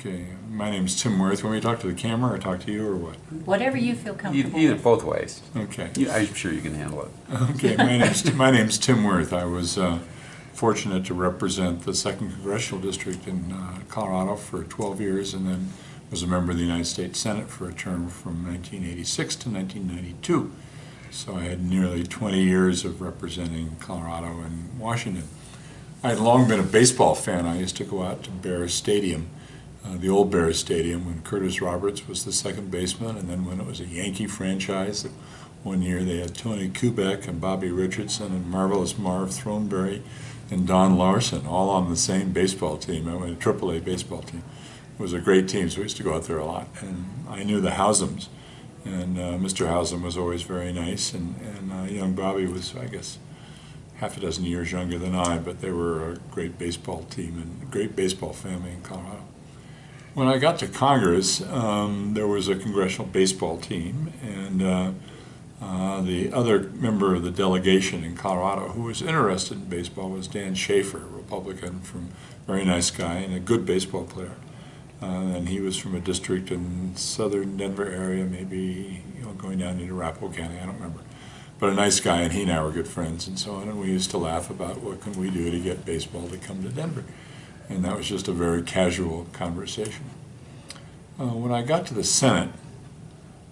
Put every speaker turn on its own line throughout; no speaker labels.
Okay, my name's Tim Wirth. Want me to talk to the camera or talk to you or what?
Whatever you feel comfortable
Either
with.
both ways.
Okay.
I'm sure you can handle it.
Okay, my name's Tim Wirth. I was fortunate to represent the 2nd Congressional District in Colorado for 12 years and then was a member of the United States Senate for a term from 1986 to 1992. So I had nearly 20 years of representing Colorado and Washington. I had long been a baseball fan. I used to go out to Bears Stadium, the old Bears Stadium, when Curtis Roberts was the second baseman, and then when it was a Yankee franchise. One year they had Tony Kubek and Bobby Richardson and Marvelous Marv Throneberry and Don Larson all on the same baseball team. I went a AAA baseball team. It was a great team, so we used to go out there a lot. And I knew the Hausums, and Mr. Hausum was always very nice, and young Bobby was, I guess, half a dozen years younger than I, but they were a great baseball team and a great baseball family in Colorado. When I got to Congress, there was a congressional baseball team, and the other member of the delegation in Colorado who was interested in baseball was Dan Schaefer, a Republican, very nice guy and a good baseball player. And he was from a district in southern Denver area, maybe going down into Arapahoe County, I don't remember. But a nice guy, and he and I were good friends and so on, and we used to laugh about what can we do to get baseball to come to Denver. And that was just a very casual conversation. When I got to the Senate,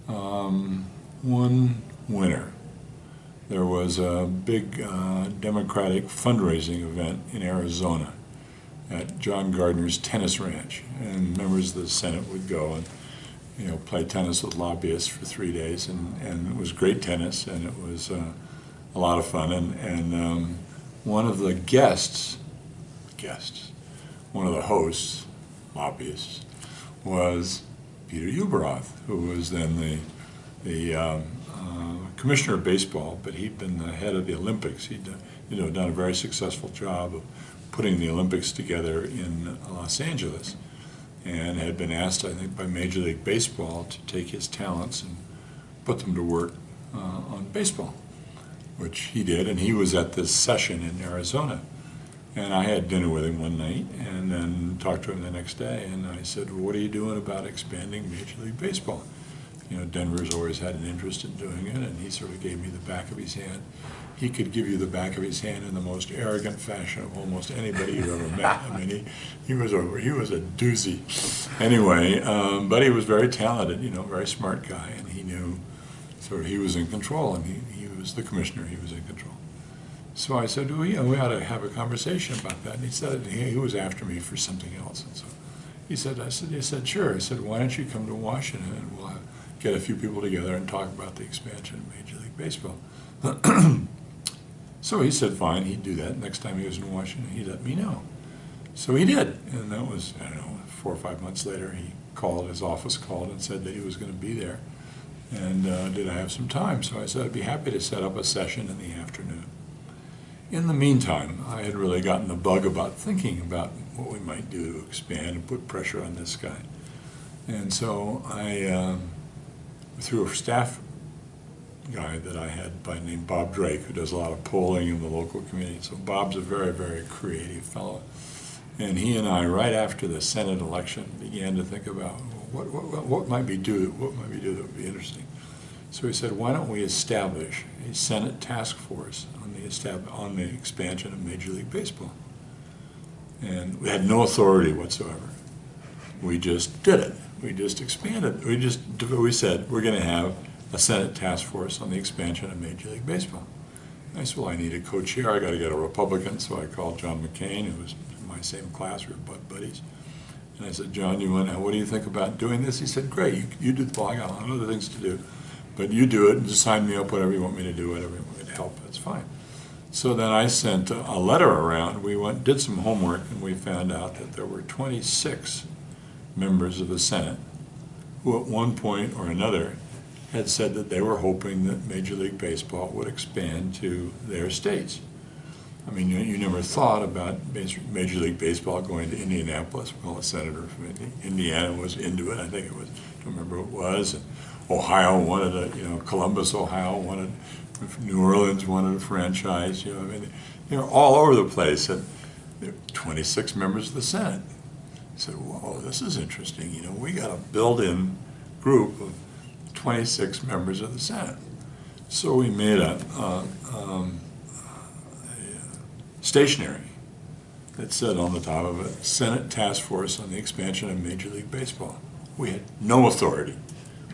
one winter, there was a big Democratic fundraising event in Arizona at John Gardner's tennis ranch, and members of the Senate would go and play tennis with lobbyists for 3 days, and it was great tennis, and it was a lot of fun. And one of the one of the hosts, lobbyists, was Peter Ueberroth, who was then the commissioner of baseball, but he'd been the head of the Olympics. He'd done a very successful job of putting the Olympics together in Los Angeles, and had been asked, I think, by Major League Baseball to take his talents and put them to work on baseball, which he did, and he was at this session in Arizona. And I had dinner with him one night and then talked to him the next day, and I said, well, what are you doing about expanding Major League Baseball? Denver's always had an interest in doing it, and he sort of gave me the back of his hand. He could give you the back of his hand in the most arrogant fashion of almost anybody you've ever met. I mean, he was a doozy. Anyway, but he was very talented, very smart guy, and he knew sort of he was in control, and he was the commissioner, he was in control. So I said, well, we ought to have a conversation about that. And he said, he was after me for something else. And so he said, sure. I said, why don't you come to Washington and we'll get a few people together and talk about the expansion of Major League Baseball. So he said, fine, he'd do that. Next time he was in Washington, he'd let me know. So he did. And that was, I don't know, 4 or 5 months later, his office called and said that he was going to be there. And did I have some time? So I said, I'd be happy to set up a session in the afternoon. In the meantime, I had really gotten the bug about thinking about what we might do to expand and put pressure on this guy. And so I, through a staff guy that I had named Bob Drake, who does a lot of polling in the local community. So Bob's a very, very creative fellow. And he and I, right after the Senate election, began to think about what might we do that would be interesting. So he said, why don't we establish a Senate task force on the expansion of Major League Baseball? And we had no authority whatsoever. We just did it. We just expanded. We said, we're going to have a Senate task force on the expansion of Major League Baseball. And I said, well, I need a co-chair. I got to get a Republican. So I called John McCain, who was in my same class. We were buddies. And I said, John, what do you think about doing this? He said, great. You do the ball. I got a lot of other things to do. But you do it and just sign me up, whatever you want me to do, whatever you want me to help. That's fine. So then I sent a letter around. We did some homework, and we found out that there were 26 members of the Senate who at one point or another had said that they were hoping that Major League Baseball would expand to their states. I mean, you never thought about Major League Baseball going to Indianapolis. Well, a senator from Indiana was into it. I think it was, I don't remember what it was. And Ohio wanted it, Columbus, Ohio wanted, New Orleans wanted a franchise. I mean, they were all over the place. And there were 26 members of the Senate. said, whoa, this is interesting. You know, we got a built-in group of 26 members of the Senate. So we made a stationery that said on the top of it, Senate Task Force on the Expansion of Major League Baseball. We had no authority.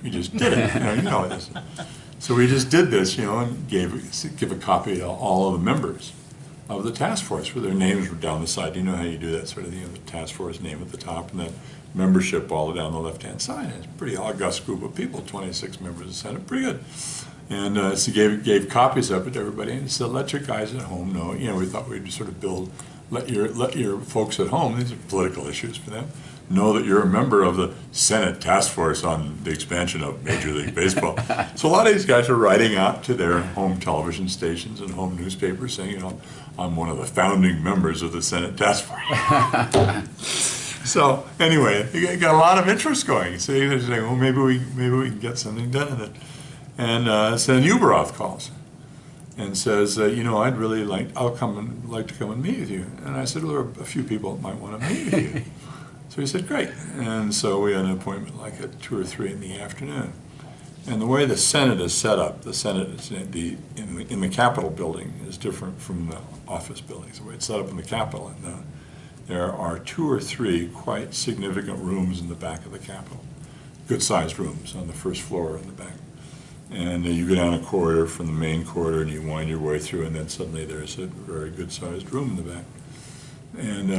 We just did it. You know this. So we just did this, you know, and give a copy to all of the members of the task force, where their names were down the side. You know how you do that sort of thing, you know, the task force name at the top, and then membership all down the left-hand side. It's a pretty august group of people, 26 members of the Senate, pretty good. And so gave copies of it to everybody, and said, let your guys at home know. You know, we thought we'd sort of let your folks at home, these are political issues for them, know that you're a member of the Senate Task Force on the Expansion of Major League Baseball. So a lot of these guys are writing out to their home television stations and home newspapers saying, you know, I'm one of the founding members of the Senate Task Force. So anyway, you got a lot of interest going. So you're saying, well, maybe we can get something done in it. And so then Wirth calls and says, you know, I'd really like to come and meet with you. And I said, well, there are a few people that might want to meet with you. So he said, great. And so we had an appointment like at 2 or 3 in the afternoon. And the way the Senate is set up, the Senate is in the Capitol building is different from the office buildings. The way it's set up in the Capitol, and there are 2 or 3 quite significant rooms in the back of the Capitol, good-sized rooms on the first floor in the back. And you go down a corridor from the main corridor, and you wind your way through, and then suddenly there's a very good-sized room in the back. And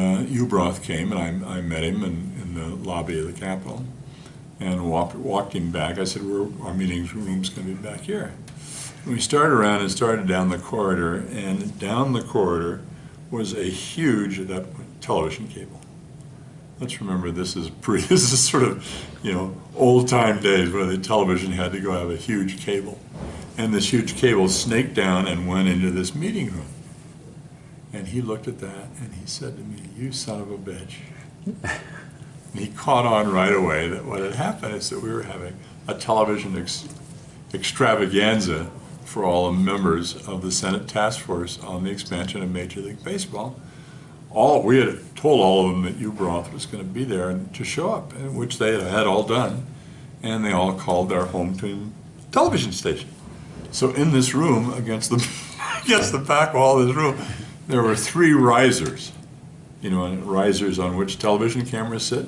Wirth came, and I met him in the lobby of the Capitol, and walked him back. I said, our meeting room's going to be back here. And we started around and started down the corridor, and down the corridor was a huge television cable. Let's remember, this is sort of, you know, old-time days where the television had to go have a huge cable. And this huge cable snaked down and went into this meeting room. And he looked at that and he said to me, you son of a bitch. And he caught on right away that what had happened is that we were having a television extravaganza for all the members of the Senate Task Force on the Expansion of Major League Baseball. We had told all of them that Wirth was going to be there and to show up, which they had all done, and they all called their home team television station. So in this room, against the back wall of this room, there were 3 risers, you know, risers on which television cameras sit,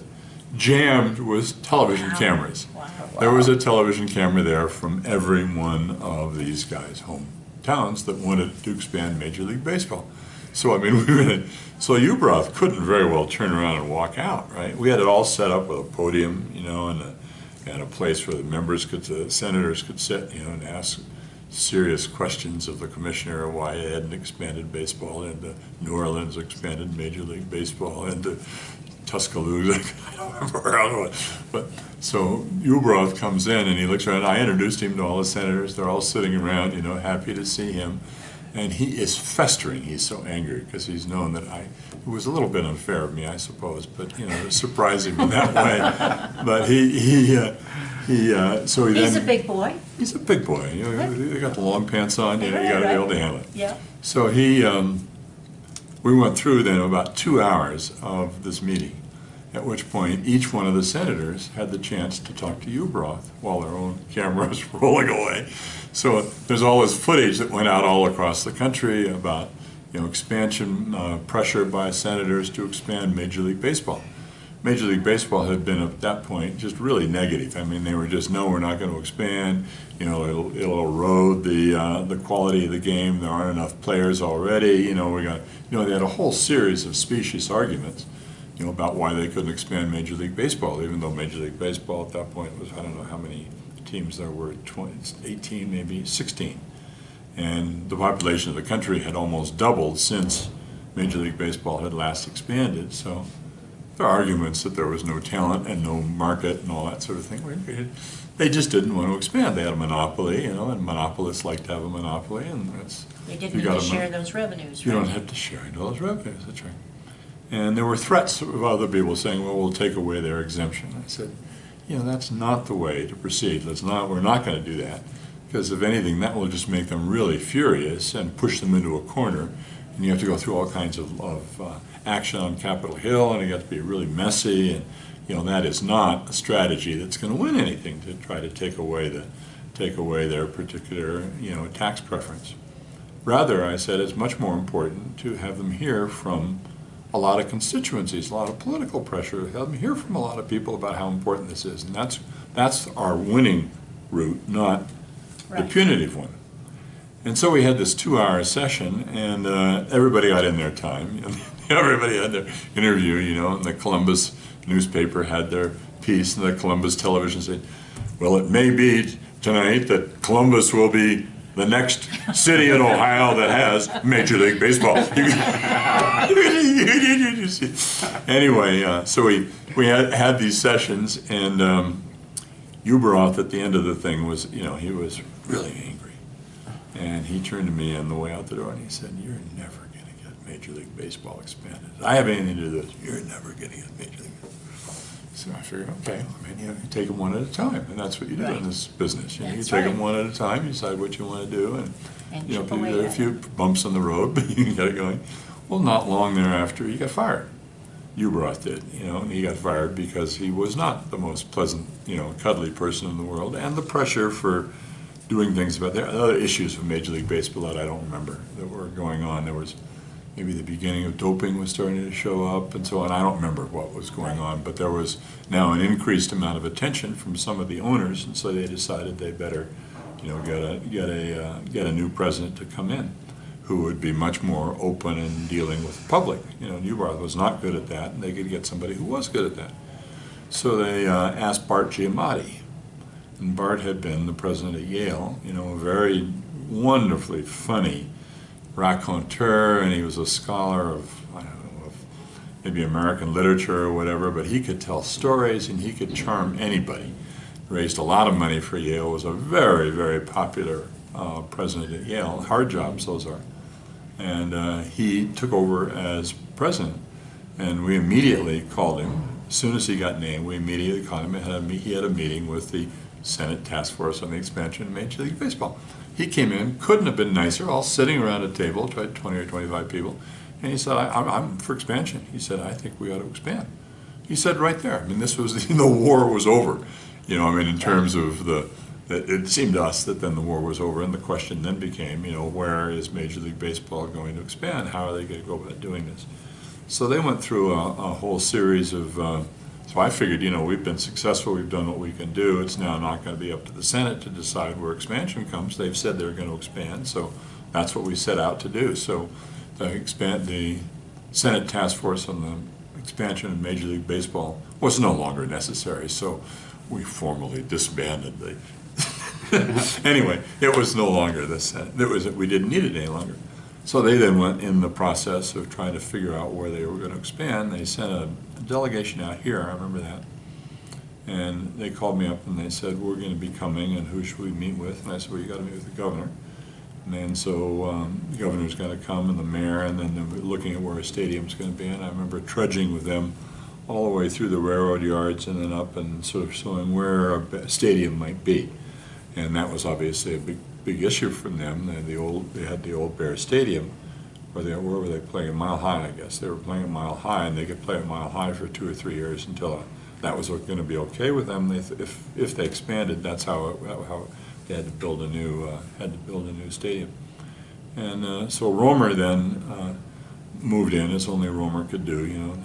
jammed with television cameras. Wow. There was a television camera there from every one of these guys' hometowns that wanted to expand Major League Baseball. So I mean, so Wirth couldn't very well turn around and walk out, right? We had it all set up with a podium, you know, and a place where the senators could sit, you know, and ask serious questions of the commissioner why it hadn't expanded baseball into New Orleans, expanded Major League Baseball into Tuscaloosa. I don't remember how it was. But so Wirth comes in and he looks around. I introduced him to all the senators. They're all sitting around, you know, happy to see him. And he is festering. He's so angry because he's known that it was a little bit unfair of me, I suppose, but, you know, surprising him in that way. But so he's a
big boy.
He's a big boy. You know, they got the long pants on. You know, you got to be able to handle it.
Yeah.
So we went through then about 2 hours of this meeting, at which point each one of the senators had the chance to talk to Wirth while their own camera was rolling away. So there's all this footage that went out all across the country about, you know, expansion pressure by senators to expand Major League Baseball. Major League Baseball had been at that point just really negative. I mean, they were just, no, we're not going to expand. You know, it'll erode the quality of the game. There aren't enough players already. You know, they had a whole series of specious arguments, you know, about why they couldn't expand Major League Baseball, even though Major League Baseball at that point was, I don't know how many teams there were, 18, maybe 16. And the population of the country had almost doubled since Major League Baseball had last expanded. So there are arguments that there was no talent and no market and all that sort of thing. They just didn't want to expand. They had a monopoly, you know, and monopolists like to have a monopoly, and
they didn't need to share those revenues.
You don't have to share those revenues. That's right. And there were threats of other people saying, well, we'll take away their exemption. I said, you know, that's not the way to proceed. We're not going to do that, because if anything, that will just make them really furious and push them into a corner, and you have to go through all kinds of action on Capitol Hill, and it got to be really messy, and that is not a strategy that's going to win anything, to try to take away their particular tax preference. Rather, I said, it's much more important to have them hear from a lot of constituencies, a lot of political pressure, have them hear from a lot of people about how important this is, and that's our winning route, not the punitive one. And so we had this 2-hour session, and everybody got in their time. Everybody had their interview, and the Columbus newspaper had their piece, and the Columbus television said, well, it may be tonight that Columbus will be the next city in Ohio that has Major League Baseball. Anyway, so we had these sessions, and Uberoth at the end of the thing was, he was really angry. And he turned to me on the way out the door and he said, you're never going to get Major League Baseball expanded. I have anything to do with this. You're never going to get Major League Baseball. So I figured, okay, you take them one at a time. And that's what you do in this business. You take them one at a time, you decide what you want to do. And there are a few bumps on the road, but you can get it going. Well, not long thereafter, he got fired. Uberoth did, and he got fired because he was not the most pleasant, cuddly person in the world. And the pressure for doing things about there. Other issues with Major League Baseball that I don't remember that were going on. There was maybe the beginning of doping was starting to show up and so on. I don't remember what was going on, but there was now an increased amount of attention from some of the owners, and so they decided they better, get a new president to come in who would be much more open in dealing with the public. Uberoth was not good at that, and they could get somebody who was good at that. So they asked Bart Giamatti. And Bart had been the president at Yale, a very wonderfully funny raconteur, and he was a scholar of, I don't know, of maybe American literature or whatever, but he could tell stories and he could charm anybody. Raised a lot of money for Yale, was a very, very popular president at Yale. Hard jobs, those are. And he took over as president, and we immediately called him. As soon as he got named, we immediately called him. He had a meeting with the Senate Task Force on the Expansion of Major League Baseball. He came in, couldn't have been nicer, all sitting around a table, 20 or 25 people, and he said, I'm for expansion. He said, I think we ought to expand. He said right there. This was, the war was over. In terms of it seemed to us that then the war was over, and the question then became, where is Major League Baseball going to expand? How are they going to go about doing this? So they went through a whole series of so I figured, we've been successful, we've done what we can do. It's now not going to be up to the Senate to decide where expansion comes. They've said they're going to expand, so that's what we set out to do. So the Senate Task Force on the Expansion of Major League Baseball was no longer necessary, so we formally disbanded anyway, it was no longer the Senate. We didn't need it any longer. So they then went in the process of trying to figure out where they were going to expand. They sent a delegation out here, I remember that. And they called me up and they said, we're going to be coming, and who should we meet with? And I said, well, you got to meet with the governor. And then so the governor's got to come, and the mayor, and then they're looking at where a stadium's going to be. And I remember trudging with them all the way through the railroad yards and then up and sort of showing where a stadium might be. And that was obviously a big issue from them. They had the old Bear Stadium, where were they playing? Mile High, I guess. They were playing at Mile High, and they could play at Mile High for 2 or 3 years until that was going to be okay with them. If they expanded, that's how they had to build a new stadium. And so Romer then moved in, as only Romer could do.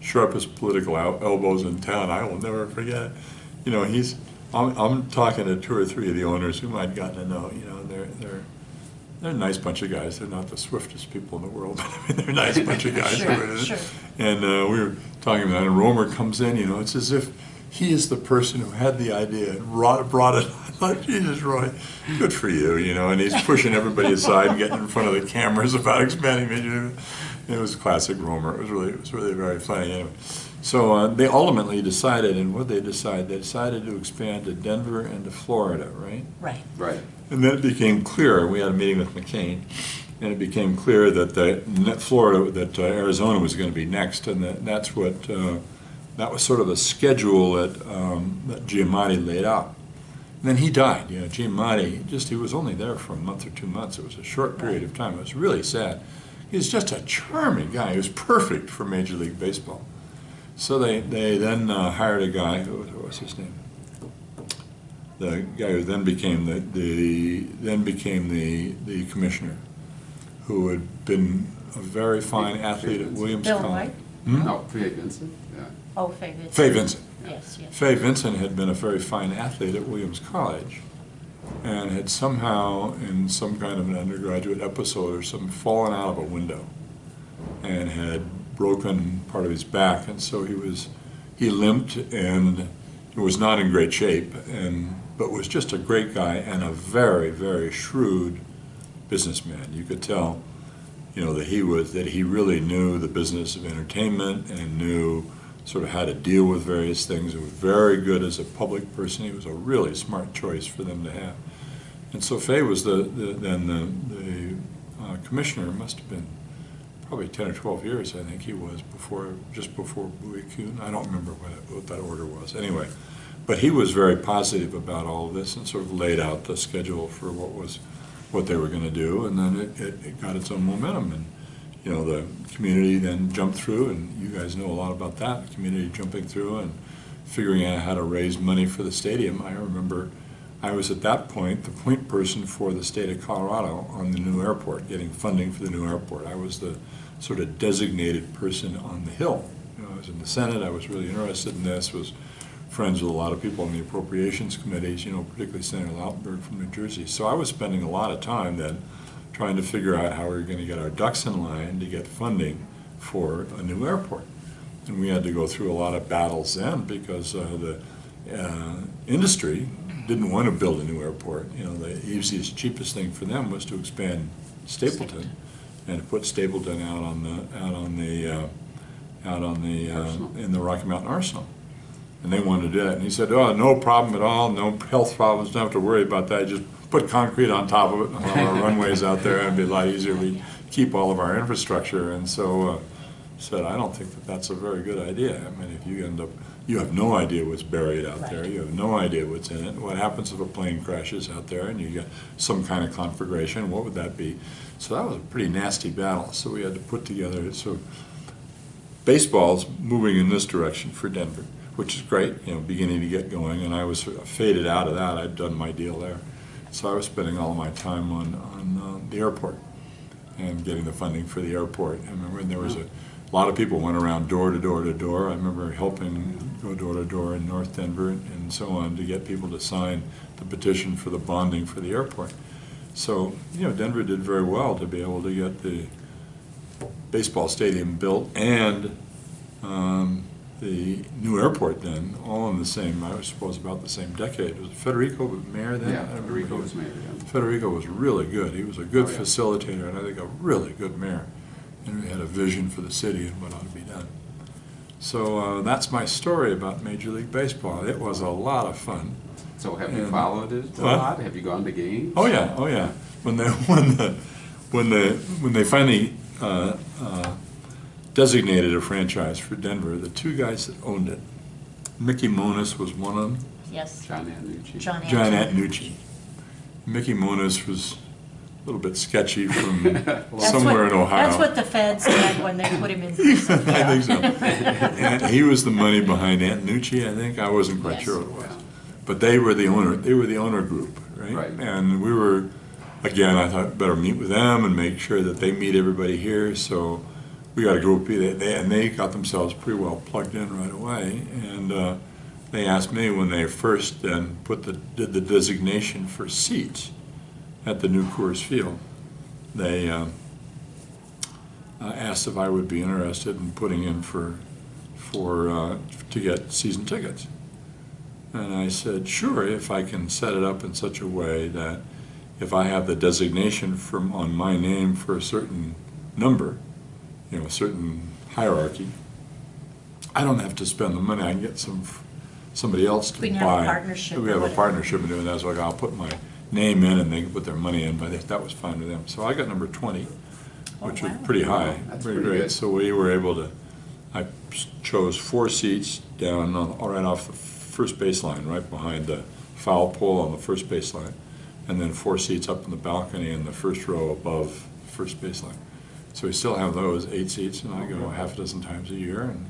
Sharpest political elbows in town. I will never forget it. I'm talking to 2 or 3 of the owners whom I'd gotten to know. They're a nice bunch of guys. They're not the swiftest people in the world, but they're a nice bunch of guys.
Sure.
And we were talking about it, and Romer comes in. It's as if he is the person who had the idea and brought it. I thought, Jesus, Roy, good for you, And he's pushing everybody aside and getting in front of the cameras about expanding Major League. It was classic Romer. It was really very funny. Anyway. So they ultimately decided, and what they decided? They decided to expand to Denver and to Florida, right?
Right.
And then it became clear, we had a meeting with McCain, and it became clear that Arizona was going to be next, and that was sort of a schedule that Giamatti laid out. And then he died. Giamatti, he was only there for a month or 2 months. It was a short period of time. It was really sad, He's just a charming guy. He was perfect for Major League Baseball. So they then hired a guy, what was his name? The guy who then became the commissioner, who had been a very fine athlete at Williams
Bill
College.
White?
No, Fay Vincent, yeah.
Oh, Fay Vincent.
Fay Vincent.
Yes, yes.
Fay Vincent had been a very fine athlete at Williams College and had somehow, in some kind of an undergraduate episode or something, fallen out of a window and had broken part of his back, and so he limped and was not in great shape, but was just a great guy and a very, very shrewd businessman. You could tell, that he really knew the business of entertainment and knew sort of how to deal with various things. He was very good as a public person. He was a really smart choice for them to have. And so Fay was the commissioner. Must have been probably 10 or 12 years, I think he was, just before Bowie Kuhn. I don't remember what that order was. Anyway, but he was very positive about all of this and sort of laid out the schedule for what they were going to do, and then it got its own momentum. And the community then jumped through, and you guys know a lot about that, the community jumping through and figuring out how to raise money for the stadium. I remember I was at that point the point person for the state of Colorado on the new airport, getting funding for the new airport. I was the sort of designated person on the Hill. I was in the Senate, I was really interested in this, was friends with a lot of people on the appropriations committees, particularly Senator Lautenberg from New Jersey. So I was spending a lot of time then trying to figure out how we were going to get our ducks in line to get funding for a new airport. And we had to go through a lot of battles then because the industry didn't want to build a new airport. The easiest, cheapest thing for them was to expand Stapleton and to put Stapleton in the Rocky Mountain Arsenal. And they wanted to do that. And he said, "Oh, no problem at all, no health problems, don't have to worry about that. Just put concrete on top of it and all our runways out there, and it'd be a lot easier. We keep all of our infrastructure." And so said, "I don't think that's a very good idea. I mean, if you have no idea what's buried out there. You have no idea what's in it. What happens if a plane crashes out there and you get some kind of conflagration? What would that be?" So that was a pretty nasty battle. So we had to put together, so baseball's moving in this direction for Denver, which is great, beginning to get going, and I was sort of faded out of that. I'd done my deal there. So I was spending all my time on the airport and getting the funding for the airport. I remember there was a lot of people went around door to door to door. I remember helping go door to door in North Denver and so on to get people to sign the petition for the bonding for the airport. So, Denver did very well to be able to get the baseball stadium built and the new airport then, all in the same, I suppose about the same decade. Was Federico mayor then?
Yeah, Federico was mayor, yeah.
Federico was really good. He was a good facilitator and I think a really good mayor. And we had a vision for the city and what ought to be done. So that's my story about Major League Baseball. It was a lot of fun.
So have you followed it a lot? Have you gone to games?
Oh yeah. When they finally designated a franchise for Denver, the two guys that owned it, Mickey Moniz was one of them.
Yes.
John Antonucci.
John
Antonucci. Mickey Moniz was a little bit sketchy from somewhere in Ohio.
That's what the feds said when they put him in prison.
I think so. And he was the money behind Antonucci, I think. I wasn't quite sure what it was. But they were the owner. They were the owner group, right? And we were, again, I thought better meet with them and make sure that they meet everybody here. So we got a group, and they got themselves pretty well plugged in right away. And they asked me when they first then did the designation for seats at the new Coors Field. They asked if I would be interested in putting in to get season tickets. And I said, sure, if I can set it up in such a way that if I have the designation on my name for a certain number, a certain hierarchy, I don't have to spend the money. I can get somebody else to buy.
We can have a partnership.
We have a partnership in doing that, so I'll put my name in and they can put their money in, but that was fine with them. So I got number 20, which was pretty high.
That's
pretty
great.
Good. So we were able to, I chose 4 seats down right off the first baseline, right behind the foul pole on the first baseline, and then 4 seats up in the balcony in the first row above first baseline. So we still have those 8 seats, and I go half a dozen times a year. And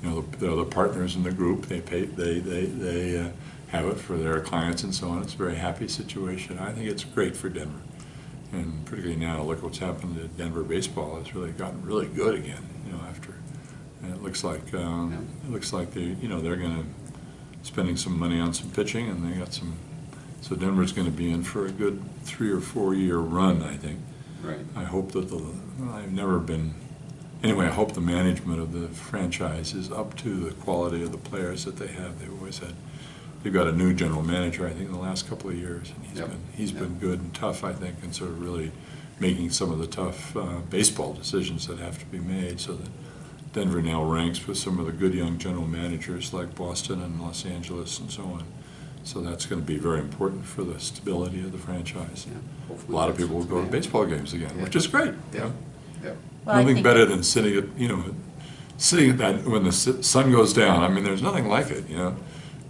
you know, the other partners in the group, they have it for their clients and so on. It's a very happy situation. I think it's great for Denver, and particularly now, look what's happened to Denver baseball. It's really gotten really good again. You know, after, and it looks like they, you know, they're going to spending some money on some pitching, and they got some. So Denver's going to be in for a good 3 or 4 year run, I think.
Right.
I hope that I've never been. Anyway, I hope the management of the franchise is up to the quality of the players that they have. They've always had. They've got a new general manager, I think, in the last couple of years, and he's been good and tough, I think, and sort of really making some of the tough baseball decisions that have to be made, so that Denver now ranks with some of the good young general managers like Boston and Los Angeles and so on. So that's going to be very important for the stability of the franchise.
Yeah.
A lot of people will go to baseball games again, which is great.
Yeah. Yeah.
Well,
Nothing better than sitting at, you know, sitting at that when the sun goes down. I mean, there's nothing like it, you know,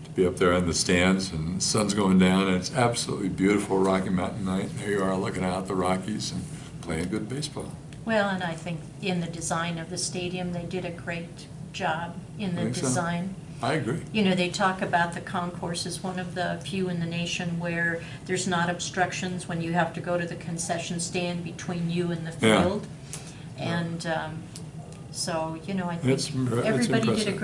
to be up there in the stands and the sun's going down and it's absolutely beautiful Rocky Mountain night. There you are looking out at the Rockies and playing good baseball.
Well, and I think in the design of the stadium, they did a great job in the
Think so?
design.
I agree.
You know, they talk about the concourse as one of the few in the nation where there's not obstructions when you have to go to the concession stand between you and the
Yeah.
field. And so, you know, I
It's
think
it's
everybody did a
impressive.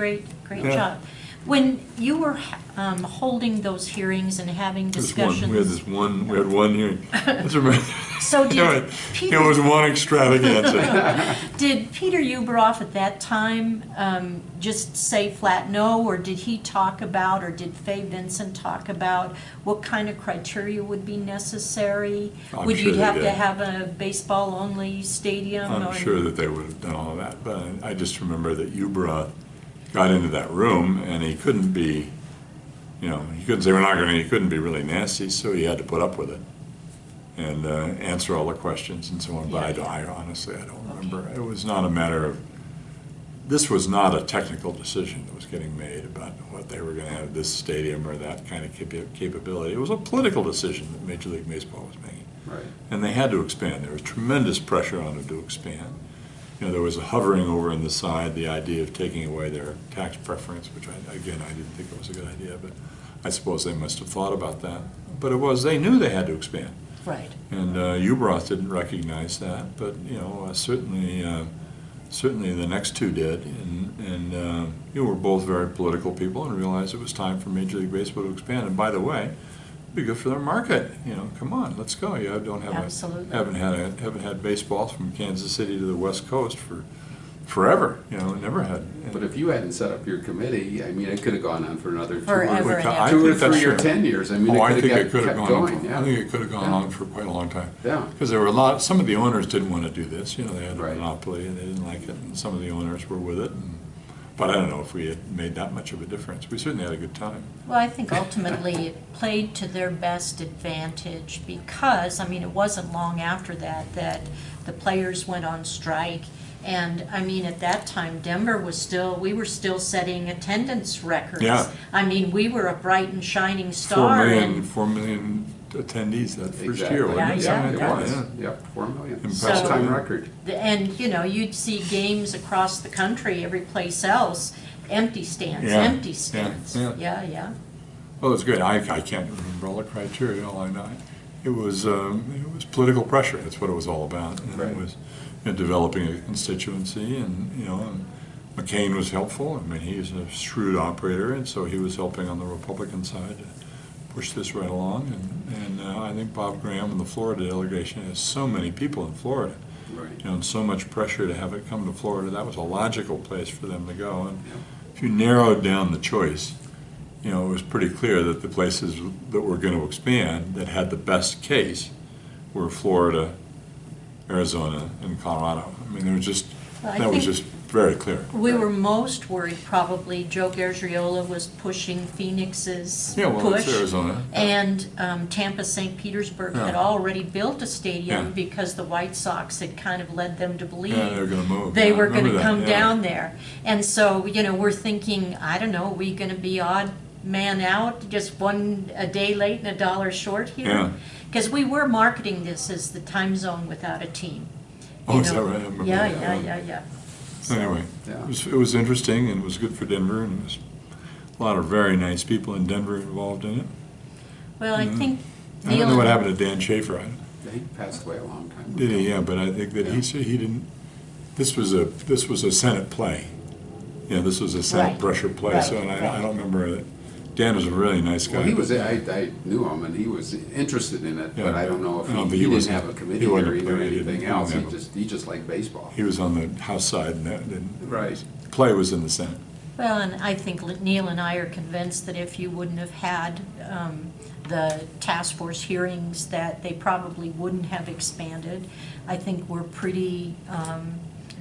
great
Yeah.
job. When you were holding those hearings and having discussions.
We had one hearing. That's right.
So did
It
Peter,
was one extravaganza.
did Peter Uberoff at that time just say flat no, or did he talk about, or did Fay Vincent talk about what kind of criteria would be necessary?
I'm
Would
sure
you
they
have
did.
to have a baseball-only stadium?
I'm
or-
sure that they would have done all that, but I just remember that Uberoff got into that room and he couldn't be, you know, he couldn't say he couldn't be really nasty, so he had to put up with it and answer all the questions and so on. But
Yeah.
I honestly, I don't remember. It was not a matter of, this was not a technical decision that was getting made about what they were going to have, this stadium or that kind of capability. It was a political decision that Major League Baseball was making.
Right.
And they had to expand. There was tremendous pressure on them to expand. You know, there was a hovering over on the side, the idea of taking away their tax preference, which I didn't think it was a good idea, but I suppose they must have thought about that. But they knew they had to expand.
Right.
And Uberoff didn't recognize that, but, you know, certainly the next two did. And you know, we're both very political people and realized it was time for Major League Baseball to expand. And by the way, it'd be good for their market. You know, come on, let's go. You
Absolutely.
haven't had baseball from Kansas City to the West Coast for forever. You know, never had.
But if you hadn't set up your committee, I mean, it could have gone on for another
Forever and ever.
two or
think that's
3 or
true.
10 years. I mean,
I think
it
it could have
kept
gone
going.
on.
Yeah.
I think it could have gone
Yeah.
on for quite a long time.
Yeah.
Because there were some of the owners didn't want to do this. You know, they had a
Right.
monopoly and they didn't like it, and some of the owners were with it. But I don't know if we had made that much of a difference. We certainly had a good time.
Well, I think ultimately it played to their best advantage because, I mean, it wasn't long after that the players went on strike. And, I mean, at that time, we were still setting attendance records.
Yeah.
I mean, we were a bright and shining star.
4 million attendees that first
Exactly.
year, wasn't it?
Yeah,
Something
it
like
was.
that,
Yep, 4 million.
Impressive.
All-time record.
And, you know, you'd see games across the country, every place else, empty stands,
Yeah.
empty stands.
Yeah.
Yeah.
Well, it's good. I can't remember all the criteria. All I know, it was political pressure. That's what it was all about. And
Right.
It was, you know, developing a constituency, and you know, and McCain was helpful. I mean, he's a shrewd operator, and so he was helping on the Republican side to push this right along. And I think Bob Graham and the Florida delegation has so many people in Florida.
Right.
You know, and so much pressure to have it come to Florida. That was a logical place for them to go. And if you narrowed down the choice, you know, it was pretty clear that the places that were going to expand that had the best case were Florida, Arizona, and Colorado. I mean, there was just,
Well, I
that was
think-
just very clear.
We were most worried probably, Joe Gargiola was pushing Phoenix's
Yeah, well, it's
push.
Arizona.
And Tampa St. Petersburg had
Yeah.
already built a stadium
Yeah.
because the White Sox had kind of led them to believe
Yeah, they were going to move.
they
Yeah, I
were going
remember
to
that,
come
yeah.
down there. And so, you know, we're thinking, I don't know, are we going to be odd man out, just a day late and $1 short
Yeah.
here? Because we were marketing this as the time zone without a team.
Oh, is that right? I remember
Yeah,
that.
yeah. So,
Anyway,
Yeah.
it was interesting, and it was good for Denver, and it was a lot of very nice people in Denver involved in it.
well, I think
I don't know what
Neil,
happened to Dan Schaefer.
He passed away a long time ago.
Did he? Yeah, but I think that he said he didn't. This was a Senate play. Yeah, this was a Senate
Right,
pressure play.
right,
So, and
right.
I don't remember that. Dan was a really nice guy.
Well, he was,
but-
I knew him, and he was interested in it,
Yeah.
but I don't know if
No, but
he
he
didn't
wasn't-
have a
he
committee
wasn't
or
a
either
player. He
anything
didn't-
else.
no.
He just liked baseball.
He was on the House side, and
Right.
play was in the Senate.
well, and I think Neil and I are convinced that if you wouldn't have had the task force hearings, that they probably wouldn't have expanded. I think we're pretty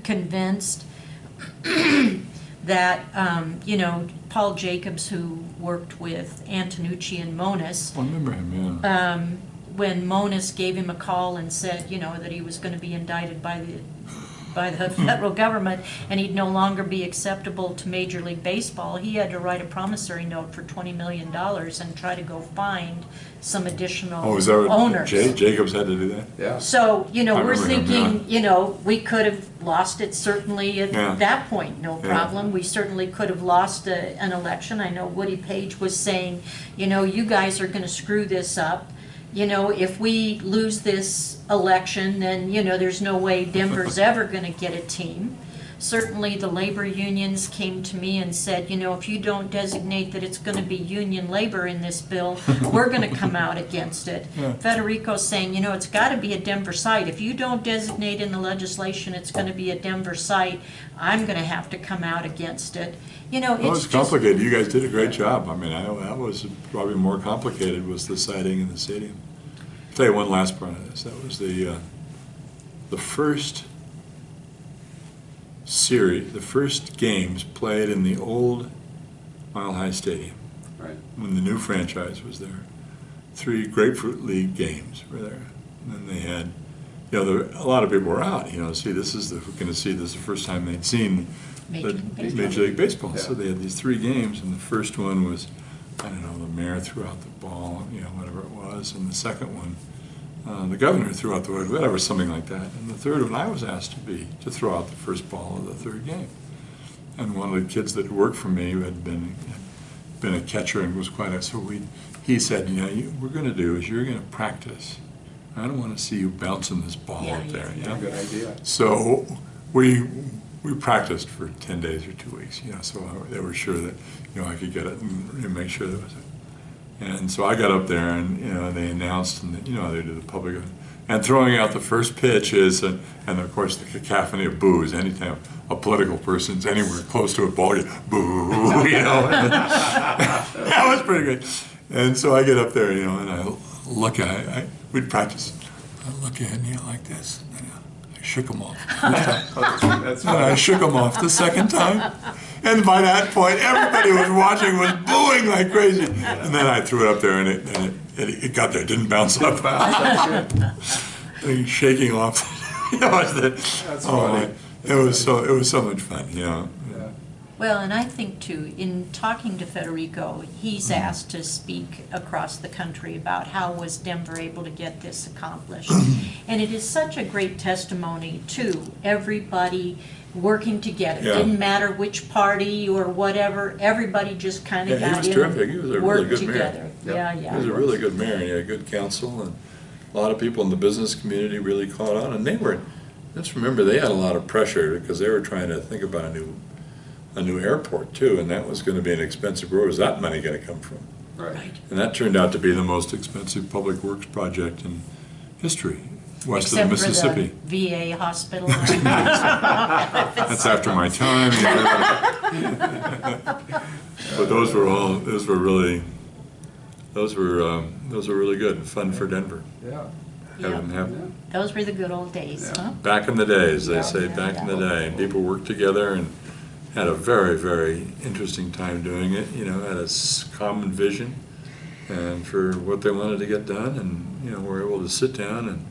convinced that, Paul Jacobs, who worked with Antonucci and Monis,
I remember him, yeah.
when Monis gave him a call and said, that he was going to be indicted by the federal government and he'd no longer be acceptable to Major League Baseball, he had to write a promissory note for $20 million and try to go find some additional
Oh, is that what
owners.
Jacobs had to do that?
Yeah.
So, we're
remember him,
thinking, we could have lost it certainly at
Yeah.
that point, no
Yeah.
problem. We certainly could have lost an election. I know Woody Page was saying, you guys are going to screw this up. If we lose this election, then, there's no way Denver's ever going to get a team. Certainly, the labor unions came to me and said, if you don't designate that it's going to be union labor in this bill, we're going to come out against it.
Yeah.
Federico's saying, it's got to be a Denver site. If you don't designate in the legislation it's going to be a Denver site, I'm going to have to come out against it.
Well,
It's
it's complicated. You guys did a great job. I mean, that was probably more complicated was the siting in the stadium. I'll tell you one last part of this. That was the first series, the first games played in the old Mile High Stadium
Right.
when the new franchise was there. 3 Grapefruit League games were there. And then they had, a lot of people were out, see, this is the first time they'd seen
Major League Baseball.
Major League Baseball.
Yeah.
So they had these 3 games, and the first one was, I don't know, the mayor threw out the ball, whatever it was, and the second one, the governor threw out the wood, whatever, something like that. And the third one, I was asked to throw out the first ball of the third game. And one of the kids that worked for me who had been a catcher and was he said, we're going to do is you're going to practice. I don't want to see you bouncing this ball
Yeah,
up there.
yeah.
Good idea.
So we practiced for 10 days or 2 weeks, so they were sure that, I could get it and make sure there was it. And so I got up there and, they announced, and, they did the public, and throwing out the first pitch is, and of course the cacophony of boos. Anytime a political person's anywhere close to a ball, you boo, That was pretty good. And so I get up there, and I look at we'd practice. I look at Neil like this, and I shook him off.
That's
And I shook him off the second time. And by that point, everybody was watching was booing like crazy. And then I threw it up there, and it got there. It didn't bounce up. Shaking off.
That's funny.
It was so much fun,
Yeah.
Well, and I think too, in talking to Federico, he's asked to speak across the country about how was Denver able to get this accomplished. And it is such a great testimony to everybody working together.
Yeah.
Didn't matter which party or whatever, everybody just kind of
Yeah, he
got
was
in
terrific. He was a
and
really
worked
good mayor.
together.
Yep.
Yeah,
He
yeah.
was a really good mayor, and he had good counsel, and a lot of people in the business community really caught on. And just remember, they had a lot of pressure because they were trying to think about a new airport too, and that was going to be an expensive. Where was that money going to come from?
Right.
And that turned out to be the most expensive public works project in history, west of the Mississippi.
Except for the VA hospital.
That's after my time. But those were really good and fun for Denver.
Yeah.
Yeah. Those were the good old days,
Yeah.
huh?
Back in the days, they
Yeah.
say, back in the day, and people worked together and had a very, very interesting time doing it, had a common vision and for what they wanted to get done, and, were able to sit down and,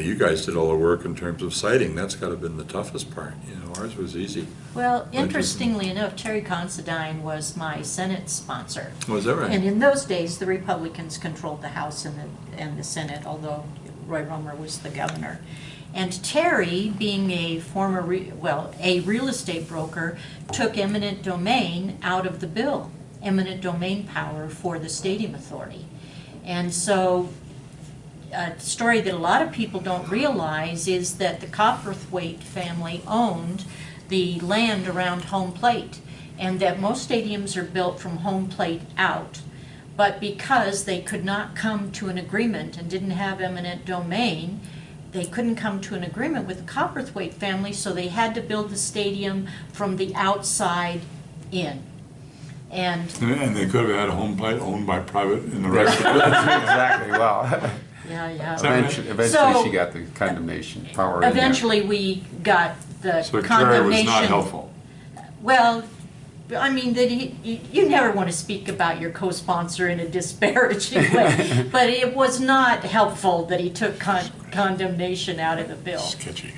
you guys did all the work in terms of siting. That's got to have been the toughest part. Ours was easy.
Well, interestingly enough, Terry Considine was my Senate sponsor.
Was that right?
And in those days, the Republicans controlled the House and the Senate, although Roy Romer was the governor. And Terry, being a former, a real estate broker, took eminent domain out of the bill, eminent domain power for the Stadium Authority. And so a story that a lot of people don't realize is that the Copperthwaite family owned the land around home plate, and that most stadiums are built from home plate out. But because they could not come to an agreement and didn't have eminent domain, they couldn't come to an agreement with the Copperthwaite family, so they had to build the stadium from the outside in. And
they could have had a home plate owned by private in the rest of it.
Exactly, well,
yeah.
eventually
So,
she got the condemnation power in there.
Eventually, we got the
So Terry
condemnation.
was not helpful.
Well, I mean, that you never want to speak about your co-sponsor in a disparaging way, but it was not helpful that he took condemnation out of the bill.
Sketchy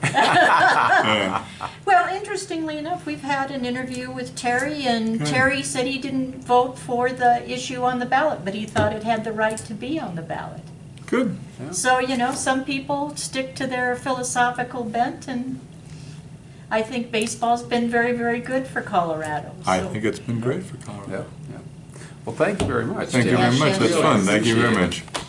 guy.
Well, interestingly enough, we've had an interview with Terry, and
Good.
Terry said he didn't vote for the issue on the ballot, but he thought it had the right to be on the ballot.
Good.
So, some people stick to their philosophical bent, and I think baseball's been very, very good for Colorado.
I
so-
think it's been great for Colorado.
Yeah. Well, thank you very much.
Thank you
Tim.
very much. That's
Yes,
fun.
yes.
Thank you very
Appreciate it.
much.